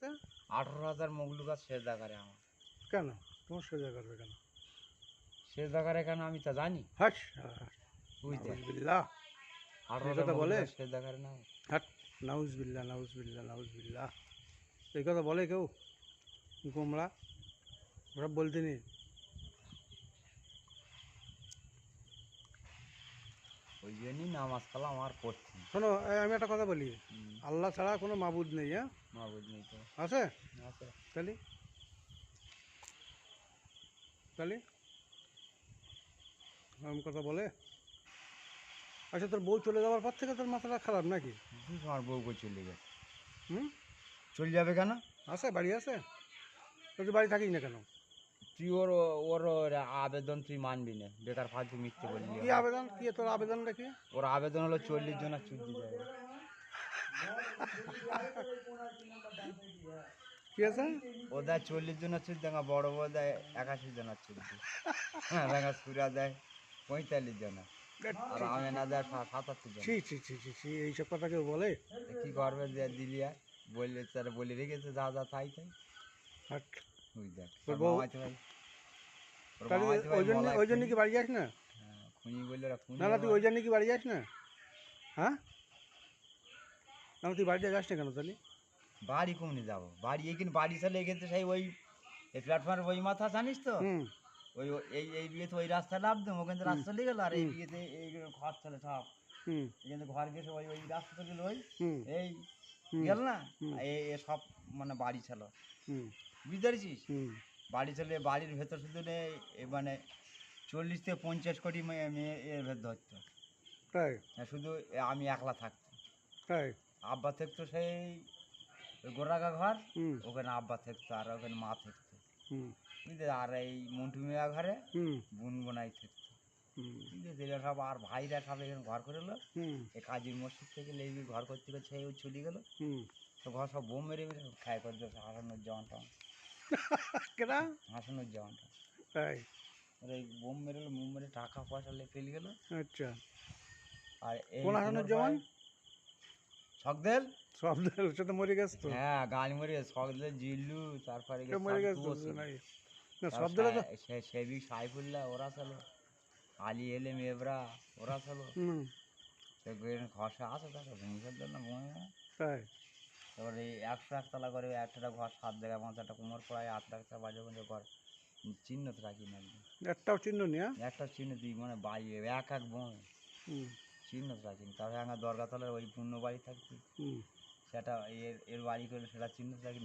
তা 18,000 মগলু গাছ সেজদা করে আমার। কেন তোমার সোজা করবে কেন? সেজদা করে কেন আমি তা জানি। হাস বুঝতে নাউজবিল্লাহ, এই 18,000 কথা মগলু বলে? গাছ সেজদা করে না। হাট, নাউজবিল্লাহ নাউজবিল্লাহ নাউজবিল্লাহ, এই কথা বলে কেউ? গোমরা ওরা বলতে নেই। ওই জন্যই নামাজ কালাম আর পড়ছি না। শোনো, আমি একটা কথা বলি, আল্লাহ ছাড়া কোনো মাবুদ নেই, হ্যাঁ? মাবুদ নেই তো। আছে? আছে। তাহলে তাহলে এরকম কথা বলে? আচ্ছা, তোর বউ চলে যাওয়ার পর থেকে তোর মাথাটা খারাপ নাকি? আমার বউ কই চলে গেছে। হুম? চলে যাবে কেন? আছে, বাড়ি আছে? তুই বাড়ি থাকিস না কেন? তুই ওর ওর ওর আবেদন তুই মানবি না, বেকার ফালতু মিথ্যে বললি। কি আবেদন? কি তোর আবেদনটা কি? ওর আবেদন হলো 40 জন চুল দিতে হবে। কি আছে? ও দেয় 40 জন চুল, দেখা বড় বউ দেয় 81 জন চুল দিয়ে। হ্যাঁ, দেখা সুরা দেয় 45 জন, আর আমেনা দেয় 77 জন। ছি ছি ছি ছি ছি, এইসব কথা কেউ বলে? কি করবে যে দিলিয়া বললে, তারা বলে রেখেছে যা যা তাই তাই। হাট। ওই দেখ তোর ওর বউ মামাইতে ভাই, ওর তাহলে মামাইতে ভাই মলায় ওই জন্য কি বাড়ি যাস না? খুনি বললে ওরা খুনি না না, তুই আবার। ওই জন্য কি বাড়ি যাস না? হ্যাঁ, না তুই বাড়িতে যাস না কেন তাহলে? বাড়ি কমনে যাবো, বাড়ি এখানে বাড়ি চলে এখানে সেই ওই এই প্ল্যাটফর্মের ওই মাথা জানিস তো, হুম ওই এই বিয়েতে ওই রাস্তা লাভ দেবো, ওখান থেকে রাস্তা চলে গেল, আর এই হুম বিয়েতে এই ঘর চলে সব। হুম এখান থেকে ঘর গেছে ওই ওই রাস্তা চলে গেল, ওই হুম এই হুম গেল না, হুম এই সব মানে বাড়ি ছিল, হুম বুঝতে পারছিস? হুম। বাড়ি চলে বাড়ির ভেতর শুধু নেই মানে 40 থেকে 50 কোটি মেয়ে মেয়ে এর ভেতর ধরতো। তাই? শুধু আমি একলা থাকতাম। তাই? আব্বা থাকতো সেই ওই গোড়াগা ঘর, হুম ওখানে আব্বা থাকতো আর ওখানে মা থাকতো, হুম বুঝলি? আর এই মন্টু মিয়া ঘরে হুম বুনবোনাই থাকতো, হুম বুঝলি? এরা সব আর ভাইরা সব এখানে ঘর করে এলো। হুম এই কাজীর মসজিদ থেকে লেবি ঘর করতে করছে ওই চলে গেলো। হুম। তো ঘর সব বোম মেরে মেরে খায় করে দিয়েছে হাসানোর জওয়ানটা, কেনা? হাসানোর জওয়ানটা। তাই? ওর এই বোম মেরে মোম মেরে টাকা পয়সা পেলে গেলো। আচ্ছা। আর এই কোন হাসানোর কুমোর ভাই জওয়ান? শখদেল, সব সাথে মরে গেছে তো? হ্যাঁ গাড়ি মরে শখদেল জিল্লু, তারপরে কেউ মরে গেছে তো নাই? না, তার সব দিলে তো। সেবিক সাইফুল্লাহ ওরা চলো, আলী এলেম এবরা ওরা চলো। হুম। সেগুলো ঘষা আছে তাকে ভেঙে ফেলতো না বোমে। তাই? এবার এই 101 তলা করে একটা ঘর 7 জায়গায় 5টা কুমোর পড়ায় 8 বাজে পর্যন্ত ঘর চিহ্ন তো রাখি না একদম। একটাও চিহ্ন নেই? হ্যাঁ? একটা চিহ্ন তুই মানে বাড়ি এক এক বোমে হুম চিহ্ন তো রাখিনি। তারপরে আমার দরগাতলার ওই পূর্ণ বাড়ি থাকতি, হুম। সেটা এর এর বাড়ি করলে সেটা চিহ্ন রাখিনি।